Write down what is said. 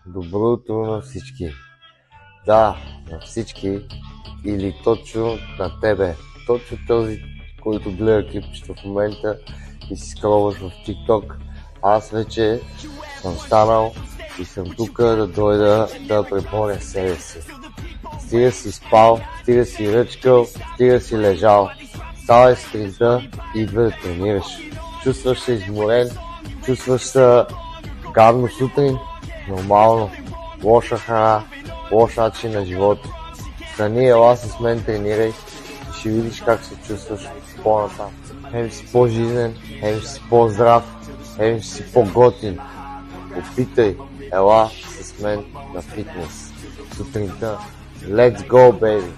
Добро утро на всички. Да, на всички или точно на тебе. Точно този, който гледа клипчето в момента и си скролваш в TikTok. Аз вече съм станал и съм тук да дойда да препомня себе си. Стига си спал, стига си ръчкал, стига си лежал. Ставай сутринта и идва да тренираш. Чувстваш се изморен, чувстваш се гадно сутрин, нормално. Лоша храна, лош начин на живота. Стани, ела с мен, тренирай и ще видиш как се чувстваш по-натам. Хем си по-жизнен, хем си по-здрав, хем си по-готин. Опитай, ела с мен на фитнес. Сутринта. Let's go, baby!